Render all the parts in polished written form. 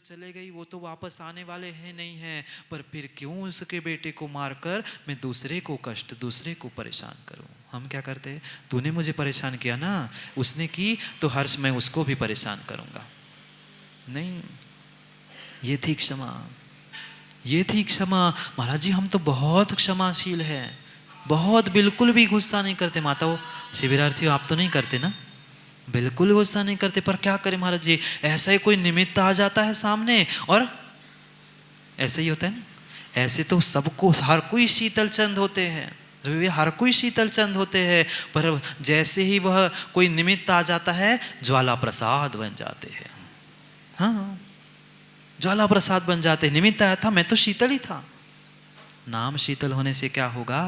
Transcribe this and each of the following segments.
चले गई, वो तो वापस आने वाले हैं नहीं हैं, पर फिर क्यों उसके बेटे को मारकर मैं दूसरे को कष्ट, दूसरे को परेशान करूं। हम क्या करते हैं, तूने मुझे परेशान किया ना, उसने की तो हर्ष मैं उसको भी परेशान करूंगा। नहीं, ये थी क्षमा, ये थी क्षमा। महाराज जी हम तो बहुत क्षमाशील हैं, बहुत, बिल्कुल भी गुस्सा नहीं करते। माताओं शिविरार्थियों आप तो नहीं करते ना, बिल्कुल गुस्सा नहीं करते, पर क्या करें महाराज जी, ऐसा ही कोई निमित्त आ जाता है सामने और ऐसे ही होता है ना। ऐसे तो सबको, हर कोई शीतल चंद होते हैं, हर कोई शीतल चंद होते हैं, पर जैसे ही वह कोई निमित्त आ जाता है ज्वाला प्रसाद बन जाते हैं। हाँ, ज्वाला प्रसाद बन जाते। निमित्त आया था, मैं तो शीतल ही था। नाम शीतल होने से क्या होगा,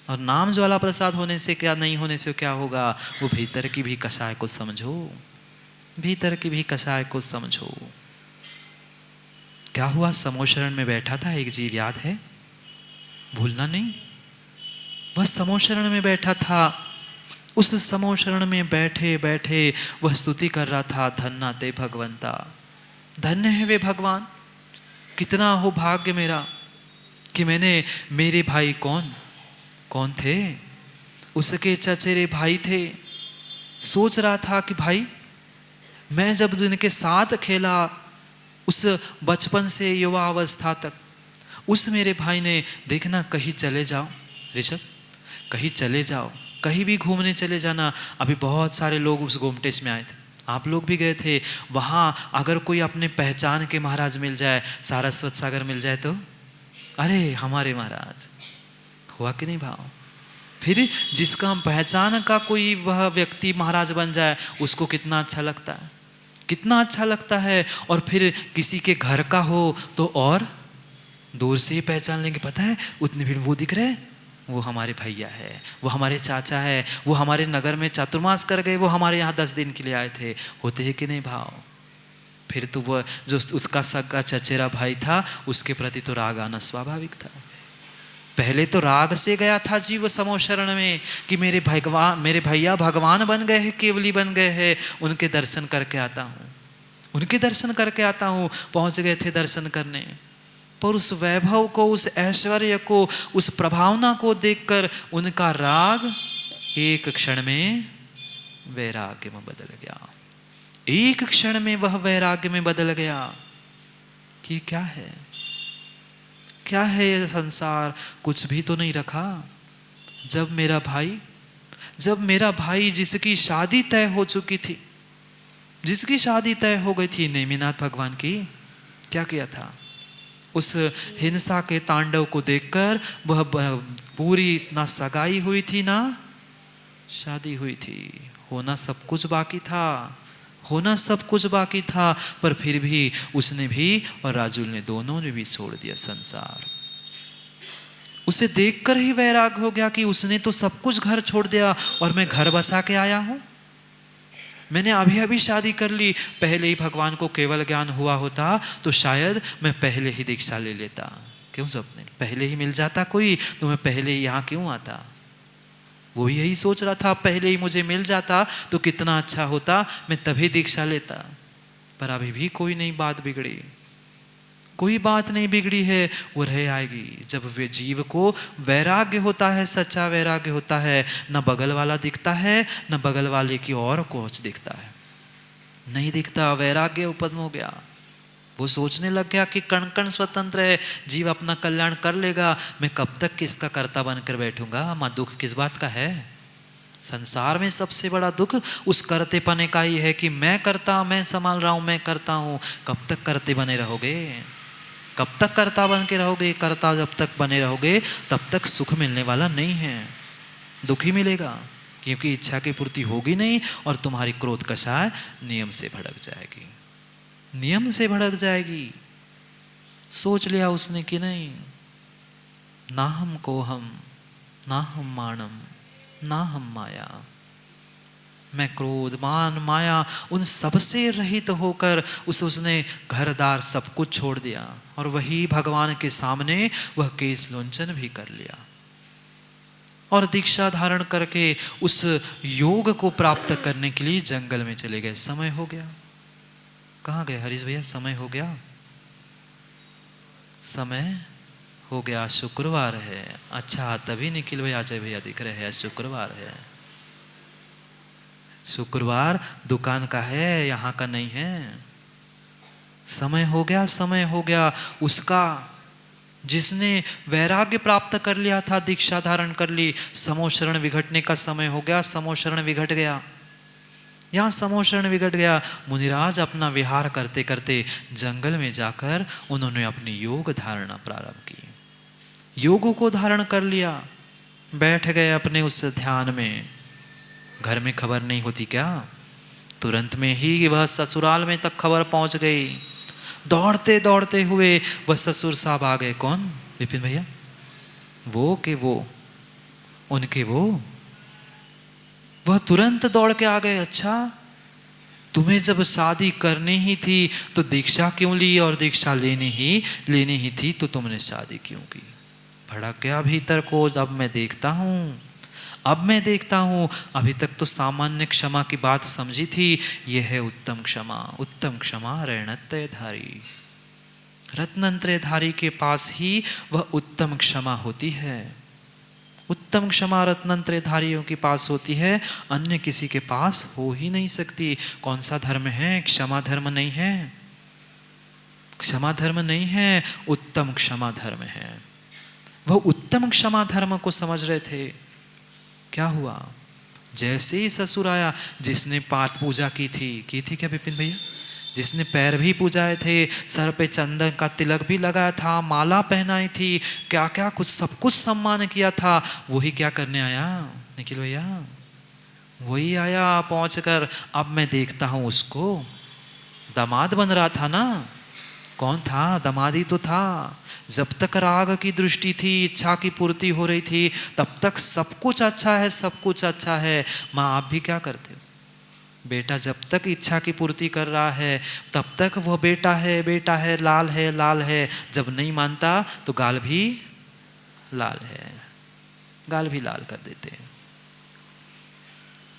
और नाम ज्वाला प्रसाद होने से क्या, नहीं होने से क्या होगा। वो भीतर की भी कषाय को समझो, भीतर की भी कषाय को समझो। क्या हुआ, समोशरण में बैठा था एक जीव, याद है, भूलना नहीं। वह समोशरण में बैठा था, उस समोशरण में बैठे बैठे वह स्तुति कर रहा था, धन्ना ते भगवंता, धन्य है वे भगवान, कितना हो भाग्य मेरा कि मैंने, मेरे भाई कौन कौन थे, उसके चचेरे भाई थे। सोच रहा था कि भाई मैं जब उनके साथ खेला, उस बचपन से युवा अवस्था तक, उस मेरे भाई ने, देखना कहीं चले जाओ ऋषभ, कहीं चले जाओ, कहीं भी घूमने चले जाना। अभी बहुत सारे लोग उस गोमटेश में आए थे, आप लोग भी गए थे वहाँ। अगर कोई अपने पहचान के महाराज मिल जाए, सारस्वत सागर मिल जाए तो अरे हमारे महाराज, हुआ कि नहीं भाव। फिर जिसका हम पहचान का कोई वह व्यक्ति महाराज बन जाए, उसको कितना अच्छा लगता है, कितना अच्छा लगता है। और फिर किसी के घर का हो तो और दूर से ही पहचान लेंगे, पता है उतने फिर वो दिख रहे, वो हमारे भैया है, वो हमारे चाचा है, वो हमारे नगर में चातुर्मास कर गए, वो हमारे यहाँ 10 दिन के लिए आए थे। होते हैं कि नहीं भाव। फिर तो वह जो उसका सगा चचेरा भाई था, उसके प्रति तो राग आना स्वाभाविक था। पहले तो राग से गया था जीव समोशरण में कि मेरे भगवान, मेरे भैया भगवान बन गए हैं, केवली बन गए हैं, उनके दर्शन करके आता हूँ, उनके दर्शन करके आता हूँ। पहुँच गए थे दर्शन करने, पर उस वैभव को, उस ऐश्वर्य को, उस प्रभावना को देखकर उनका राग एक क्षण में वैराग्य में बदल गया। एक क्षण में वह वैराग्य में बदल गया कि क्या है, क्या है ये संसार, कुछ भी तो नहीं रखा। जब मेरा भाई जिसकी शादी तय हो चुकी थी, जिसकी शादी तय हो गई थी नेमिनाथ भगवान की, क्या किया था, उस हिंसा के तांडव को देखकर वह पूरी ना सगाई हुई थी ना शादी हुई थी, होना सब कुछ बाकी था, होना सब कुछ बाकी था, पर फिर भी उसने भी और राजुल ने, दोनों ने भी छोड़ दिया संसार। उसे देखकर ही वैराग हो गया कि उसने तो सब कुछ घर छोड़ दिया और मैं घर बसा के आया हूं, मैंने अभी अभी शादी कर ली। पहले ही भगवान को केवल ज्ञान हुआ होता तो शायद मैं पहले ही दीक्षा ले लेता। क्यों स्वप्निल, पहले ही मिल जाता कोई तो मैं पहले ही यहाँ क्यों आता। वो यही सोच रहा था, पहले ही मुझे मिल जाता तो कितना अच्छा होता, मैं तभी दीक्षा लेता। पर अभी भी कोई नहीं बात बिगड़ी, कोई बात नहीं बिगड़ी है, वो रह आएगी। जब वे जीव को वैराग्य होता है, सच्चा वैराग्य होता है, न बगल वाला दिखता है, न बगल वाले की और कुछ दिखता है, नहीं दिखता। वैराग्य उत्पन्न हो गया। वो सोचने लग गया कि कण कण स्वतंत्र है, जीव अपना कल्याण कर लेगा, मैं कब तक किसका कर्ता बनकर बैठूंगा। मां दुख किस बात का है, संसार में सबसे बड़ा दुख उस करते पने का ही है कि मैं करता, मैं संभाल रहा हूं, मैं करता हूं। कब तक करते बने रहोगे, कब तक कर्ता बन के रहोगे। कर्ता जब तक बने रहोगे तब तक सुख मिलने वाला नहीं है, दुख ही मिलेगा, क्योंकि इच्छा की पूर्ति होगी नहीं और तुम्हारी क्रोध कषाय नियम से भड़क जाएगी, नियम से भड़क जाएगी। सोच लिया उसने कि नहीं, ना हम को हम, ना हम मानम, ना हम माया, मैं क्रोध मान माया उन सबसे रहित होकर उसने घरदार सब कुछ छोड़ दिया और वही भगवान के सामने वह केस लोंचन भी कर लिया और दीक्षा धारण करके उस योग को प्राप्त करने के लिए जंगल में चले गए। समय हो गया, कहाँ गए हरीश भैया? समय हो गया, समय हो गया, शुक्रवार है। अच्छा, तभी निखिल भैया, अजय भैया दिख रहे हैं, शुक्रवार है। शुक्रवार दुकान का है, यहाँ का नहीं है। समय हो गया, समय हो गया उसका। जिसने वैराग्य प्राप्त कर लिया था, दीक्षा धारण कर ली, समोशरण विघटने का समय हो गया, समोशरण विघट गया। यहाँ समोशरण विघट गया। मुनिराज अपना विहार करते करते जंगल में जाकर उन्होंने अपनी योग धारणा प्रारंभ की, योगों को धारण कर लिया, बैठ गए अपने उस ध्यान में। घर में खबर नहीं होती क्या? तुरंत में ही वह ससुराल में तक खबर पहुंच गई। दौड़ते दौड़ते हुए वह ससुर साहब आ गए। कौन? विपिन भैया? वो के वो, उनके वो। वह तुरंत दौड़ के आ गए। अच्छा, तुम्हें जब शादी करनी ही थी तो दीक्षा क्यों ली, और दीक्षा लेनी ही थी तो तुमने शादी क्यों की? भड़क गया भीतर को। अब मैं देखता हूँ, अभी तक तो सामान्य क्षमा की बात समझी थी, यह है उत्तम क्षमा। उत्तम क्षमा रत्नत्रयधारी, रत्नत्रयधारी के पास ही वह उत्तम क्षमा होती है। उत्तम क्षमा रत्नत्रयधारियों के पास होती है, अन्य किसी के पास हो ही नहीं सकती। कौन सा धर्म है? क्षमा धर्म नहीं है, क्षमा धर्म नहीं है, उत्तम क्षमा धर्म है। वह उत्तम क्षमा धर्म को समझ रहे थे। क्या हुआ? जैसे ही ससुर आया, जिसने पाठ पूजा की थी क्या विपिन भैया? जिसने पैर भी पूजाए थे, सर पे चंदन का तिलक भी लगाया था, माला पहनाई थी, क्या क्या कुछ सब कुछ सम्मान किया था, वही क्या करने आया निखिल भैया? वही आया पहुंचकर। अब मैं देखता हूं उसको, दामाद बन रहा था ना। कौन था? दामादी तो था। जब तक राग की दृष्टि थी, इच्छा की पूर्ति हो रही थी, तब तक सब कुछ अच्छा है, सब कुछ अच्छा है। माँ, आप भी क्या करते हो? बेटा जब तक इच्छा की पूर्ति कर रहा है तब तक वह बेटा है, बेटा है, लाल है, लाल है। जब नहीं मानता तो गाल भी लाल है, गाल भी लाल कर देते हैं।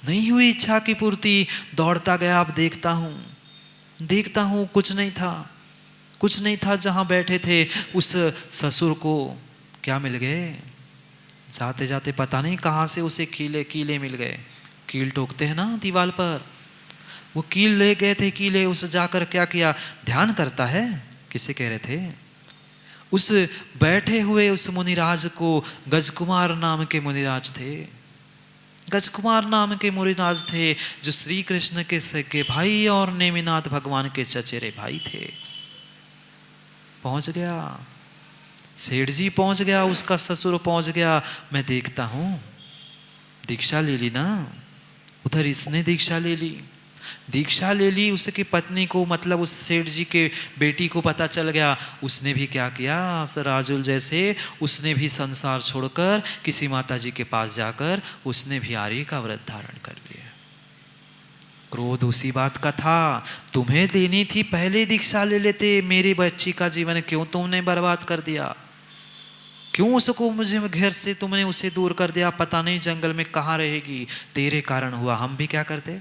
नहीं हुई इच्छा की पूर्ति, दौड़ता गया। अब देखता हूं कुछ नहीं था। जहां बैठे थे उस ससुर को क्या मिल गए? जाते जाते पता नहीं कहां से उसे कीले मिल गए। कील ठोकते हैं ना दीवार पर, वो कील ले गए थे। कीले उसे जाकर क्या किया? ध्यान करता है। किसे कह रहे थे? उस बैठे हुए उस मुनिराज को, गजकुमार नाम के मुनिराज थे। गजकुमार नाम के मुनिराज थे जो श्री कृष्ण के सगे भाई और नेमिनाथ भगवान के चचेरे भाई थे। पहुंच गया, सेठ जी पहुंच गया, उसका ससुर पहुंच गया। मैं देखता हूं, दीक्षा ले ली ना। उधर इसने दीक्षा ले ली। उसकी पत्नी को, मतलब उस सेठ जी के बेटी को पता चल गया। उसने भी क्या किया? राजुल जैसे उसने भी संसार छोड़कर किसी माता जी के पास जाकर उसने भी आर्य का व्रत धारण कर लिया। क्रोध उसी बात का था, तुम्हें देनी थी पहले दीक्षा ले लेते। मेरी बच्ची का जीवन क्यों तुमने बर्बाद कर दिया? क्यों उसको मुझे घर से तुमने उसे दूर कर दिया? पता नहीं जंगल में कहाँ रहेगी। तेरे कारण हुआ। हम भी क्या करते?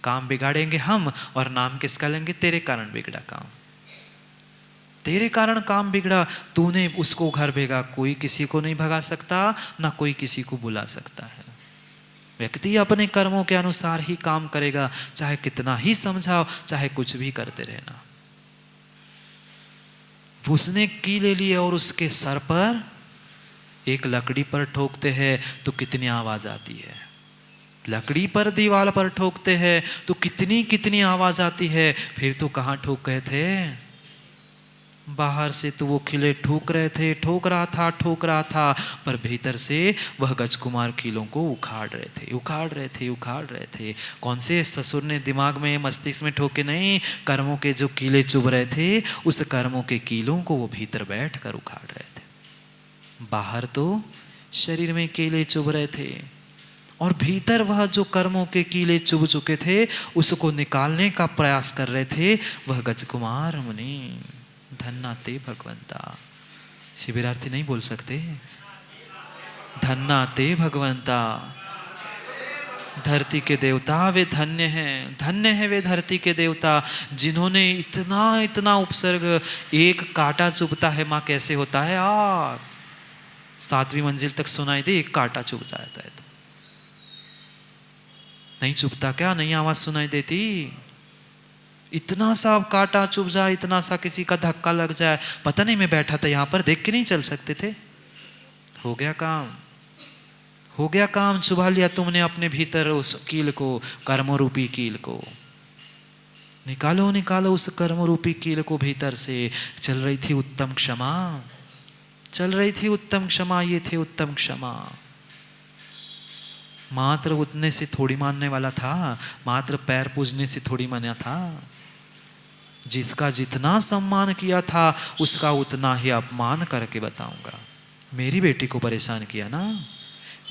काम बिगाड़ेंगे हम, और नाम किसका लेंगे? तेरे कारण बिगड़ा काम, तेरे कारण काम बिगड़ा। तूने उसको घर भेजा। कोई किसी को नहीं भगा सकता, ना कोई किसी को बुला सकता है। व्यक्ति अपने कर्मों के अनुसार ही काम करेगा, चाहे कितना ही समझाओ, चाहे कुछ भी करते रहना। उसने की ले ली और उसके सर पर एक लकड़ी पर ठोकते हैं तो कितनी आवाज आती है। लकड़ी पर, दीवार पर ठोकते हैं तो कितनी कितनी आवाज आती है। फिर तो कहाँ ठोक गए थे? बाहर से तो वो खिले ठोक रहा था, पर भीतर से वह गजकुमार किलों को उखाड़ रहे थे। कौन से ससुर ने दिमाग में, मस्तिष्क में ठोके नहीं, कर्मों के जो कीले चुभ रहे थे, उस कर्मों के कीलों को वो भीतर बैठ कर उखाड़ रहे थे। बाहर तो शरीर में कीले चुभ रहे थे, और भीतर वह जो कर्मों के कीले चुभ चुके थे उसको निकालने का प्रयास कर रहे थे वह गजकुमार मुनि। धन्ना ते भगवंता। शिविरार्थी नहीं बोल सकते? धन्ना ते भगवंता, धरती के देवता वे धन्य हैं, धन्य है वे धरती के देवता जिन्होंने इतना इतना उपसर्ग, एक कांटा चुभता है माँ कैसे होता है आग, 7वीं मंजिल तक सुनाई दे, एक कांटा चुभ जाता है तो नहीं चुभता क्या, नहीं आवाज सुनाई देती, इतना सा कांटा चुभ जाए, इतना सा किसी का धक्का लग जाए, पता नहीं मैं बैठा था यहाँ पर, देख के नहीं चल सकते थे, हो गया काम, हो गया काम, चुभा लिया तुमने अपने भीतर उस कील को, कर्म रूपी कील को, निकालो निकालो उस कर्म रूपी कील को भीतर से। चल रही थी उत्तम क्षमा, चल रही थी उत्तम क्षमा, ये थे उत्तम क्षमा। मात्र उतने से थोड़ी मानने वाला था, मात्र पैर पूजने से थोड़ी माना था, जिसका जितना सम्मान किया था उसका उतना ही अपमान करके बताऊंगा। मेरी बेटी को परेशान किया ना,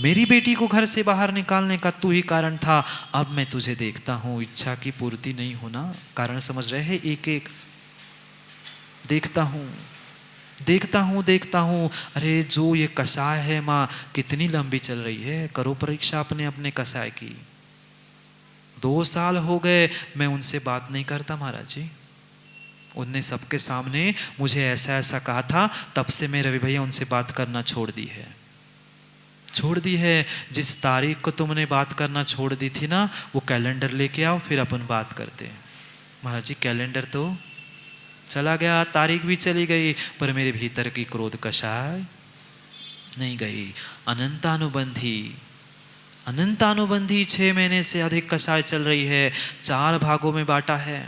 मेरी बेटी को घर से बाहर निकालने का तू ही कारण था, अब मैं तुझे देखता हूं, इच्छा की पूर्ति नहीं होना, कारण समझ रहे हैं, एक एक देखता हूं देखता हूं देखता हूं, अरे जो ये कसाय है माँ कितनी लंबी चल रही है, करो परीक्षा अपने अपने कसाय की। 2 साल हो गए मैं उनसे बात नहीं करता महाराज जी, उनने सबके सामने मुझे ऐसा ऐसा कहा था, तब से मैं रवि भैया उनसे बात करना छोड़ दी है, छोड़ दी है। जिस तारीख को तुमने बात करना छोड़ दी थी ना, वो कैलेंडर लेके आओ फिर अपन बात करते। महाराज जी कैलेंडर तो चला गया, तारीख भी चली गई, पर मेरे भीतर की क्रोध कषाय नहीं गई। अनंतानुबंधी अनंतानुबंधी 6 महीने से अधिक कषाय चल रही है, 4 भागों में बांटा है।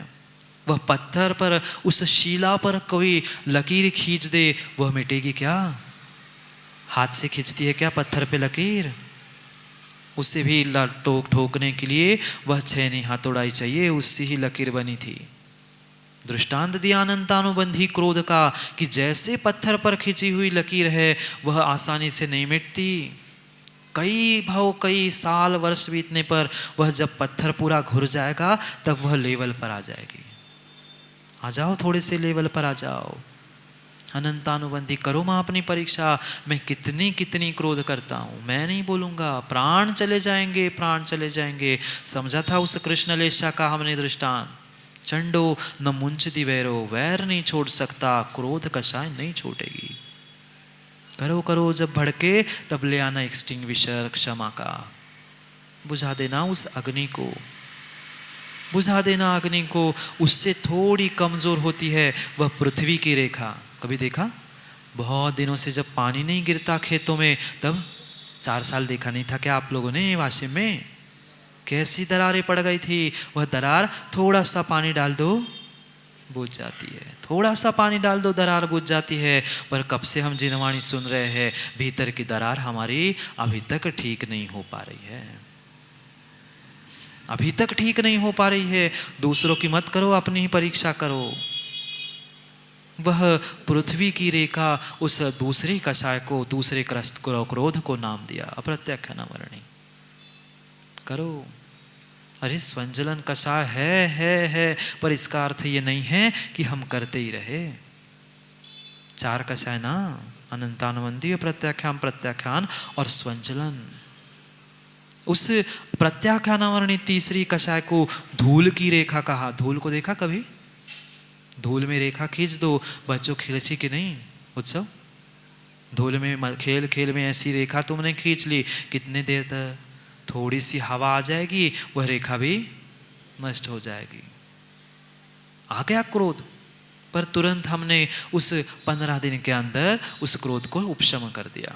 वह पत्थर पर, उस शिला पर कोई लकीर खींच दे, वह मिटेगी क्या? हाथ से खींचती है क्या पत्थर पे लकीर? उसे भी ठोकने के लिए वह 6 हथौड़ाई चाहिए, उससे ही लकीर बनी थी। दृष्टांत दिया अनंतानुबंधी क्रोध का कि जैसे पत्थर पर खींची हुई लकीर है वह आसानी से नहीं मिटती, कई साल वर्ष बीतने पर वह जब पत्थर पूरा घुर जाएगा तब वह लेवल पर आ जाएगी। आ जाओ, थोड़े से लेवल पर आ जाओ। अनंतानुबंधी करो मां अपनी परीक्षा, मैं कितनी कितनी क्रोध करता हूं, मैं नहीं बोलूंगा, प्राण चले जाएंगे, प्राण चले जाएंगे। समझा था उस कृष्णलेशा का हमने दृष्टांत, चंडो न मुंचति वैरो, वैर नहीं छोड़ सकता, क्रोध कषाय नहीं छोड़ेगी। करो करो, जब भड़के तब ले आना एक्सटिंग्विशर क्षमा का, बुझा देना उस अग्नि को, बुझा देना अग्नि को। उससे थोड़ी कमजोर होती है वह पृथ्वी की रेखा। कभी देखा बहुत दिनों से जब पानी नहीं गिरता खेतों में, तब 4 साल देखा नहीं था क्या आप लोगों ने वाशिम में, कैसी दरारें पड़ गई थी। वह दरार थोड़ा सा पानी डाल दो बुझ जाती है, थोड़ा सा पानी डाल दो दरार बुझ जाती है। पर कब से हम जिनवाणी सुन रहे हैं, भीतर की दरार हमारी अभी तक ठीक नहीं हो पा रही है, अभी तक ठीक नहीं हो पा रही है। दूसरों की मत करो, अपनी ही परीक्षा करो। वह पृथ्वी की रेखा उस दूसरे कषाय को, दूसरे क्रोध को नाम दिया अप्रत्यक्षानावरणी। करो, अरे स्वंजलन कषाय है, पर इसका अर्थ ये नहीं है कि हम करते ही रहे। 4 कषाय ना, अनंतानुबंधी, प्रत्याख्यान, प्रत्याख्यान और स्वंजलन। उस प्रत्याख्यानावरणी तीसरी कषाय को धूल की रेखा कहा। धूल को देखा कभी? धूल में रेखा खींच दो, बच्चों खिलची कि नहीं उत्सव? धूल में खेल खेल में ऐसी रेखा तुमने खींच ली, कितने देर तक? थोड़ी सी हवा आ जाएगी, वह रेखा भी नष्ट हो जाएगी। आ गया क्रोध, पर तुरंत हमने उस 15 दिन के अंदर उस क्रोध को उपशम कर दिया।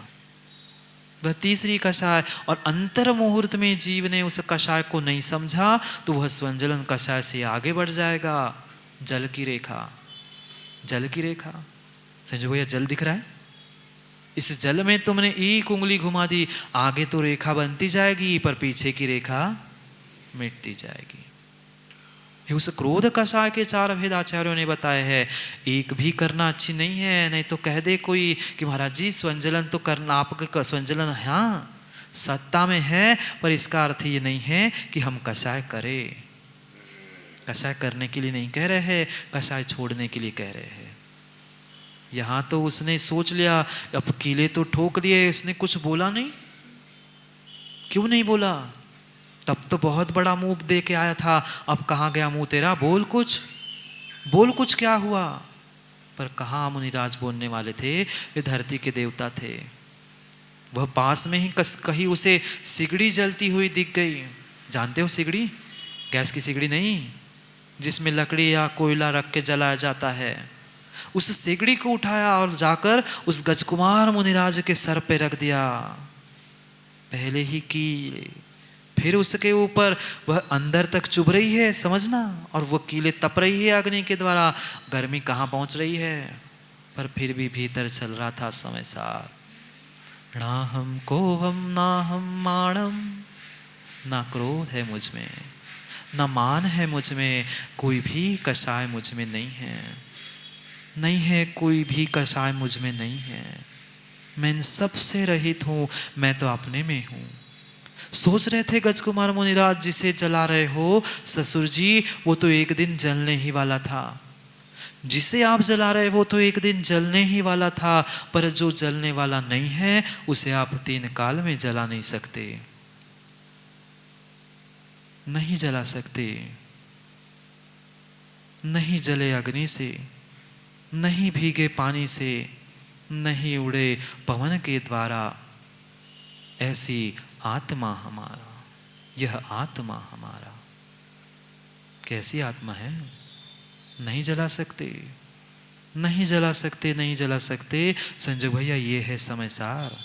वह तीसरी कषाय, और अंतर मुहूर्त में जीव ने उस कषाय को नहीं समझा तो वह स्वंजलन कषाय से आगे बढ़ जाएगा। जल की रेखा, जल की रेखा, संजय भैया जल दिख रहा है? इस जल में तुमने एक उंगली घुमा दी, आगे तो रेखा बनती जाएगी पर पीछे की रेखा मिटती जाएगी। उस क्रोध कषाय के 4 भेद आचार्यों ने बताए हैं। एक भी करना अच्छी नहीं है, नहीं तो कह दे कोई कि महाराज जी स्वंजलन तो करना, आपका स्वंजलन हाँ सत्ता में है, पर इसका अर्थ ये नहीं है कि हम कषाय करें। कषाय करने के लिए नहीं कह रहे हैं, कषाय छोड़ने के लिए कह रहे हैं। यहां तो उसने सोच लिया, अब कीले तो ठोक दिए, इसने कुछ बोला नहीं। क्यों नहीं बोला? तब तो बहुत बड़ा मुंह दे के आया था, अब कहाँ गया मुंह तेरा? बोल कुछ, क्या हुआ? पर कहाँ मुनिराज बोलने वाले थे, वे धरती के देवता थे। वह पास में ही कहीं उसे सिगड़ी जलती हुई दिख गई। जानते हो सिगड़ी? गैस की सिगड़ी नहीं, जिसमें लकड़ी या कोयला रख के जलाया जाता है। उस सिगड़ी को उठाया और जाकर उस गजकुमार मुनिराज के सर पे रख दिया। पहले ही कील, फिर उसके ऊपर वह अंदर तक चुभ रही है, समझना, और वह कीले तप रही है अग्नि के द्वारा। गर्मी कहाँ पहुंच रही है, पर फिर भी भीतर चल रहा था समयसार। नाहम कोहम नाहम माणम, ना क्रोध है मुझ में, न मान है मुझ में, कोई भी कसाय मुझ में नहीं है, नहीं है कोई भी कसाय मुझ में नहीं है। मैं इन सब से रहित हूं, मैं तो अपने में हूं। सोच रहे थे गजकुमार मुनिराज, जिसे जला रहे हो ससुर जी, वो तो एक दिन जलने ही वाला था। जिसे आप जला रहे वो तो एक दिन जलने ही वाला था, पर जो जलने वाला नहीं है उसे आप 3 काल में जला नहीं सकते, नहीं जला सकते। नहीं जले अग्नि से, नहीं भीगे पानी से, नहीं उड़े पवन के द्वारा। ऐसी आत्मा हमारा, यह आत्मा हमारा। कैसी आत्मा है? नहीं जला सकते, नहीं जला सकते, नहीं जला सकते। संजोग भैया, ये है समयसार।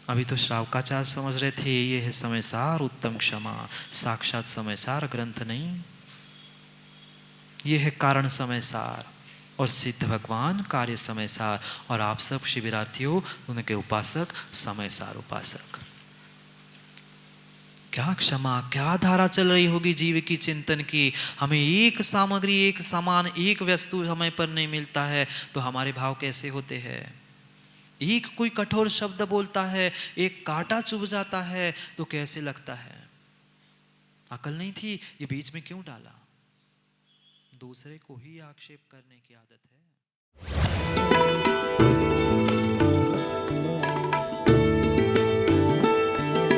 अभी तो श्रावकाचार्य समझ रहे थे ये है समयसार, उत्तम क्षमा। साक्षात समयसार ग्रंथ नहीं, ये है कारण समयसार, और सिद्ध भगवान कार्य समयसार, और आप सब शिविरार्थियों, उनके उपासक समयसार उपासक। क्या क्षमा, क्या धारा चल रही होगी जीव की चिंतन की। हमें एक सामग्री, एक सामान, एक वस्तु समय पर नहीं मिलता है तो हमारे भाव कैसे होते हैं। एक कोई कठोर शब्द बोलता है, एक कांटा चुभ जाता है तो कैसे लगता है। अकल नहीं थी, ये बीच में क्यों डाला। दूसरे को ही आक्षेप करने की आदत है।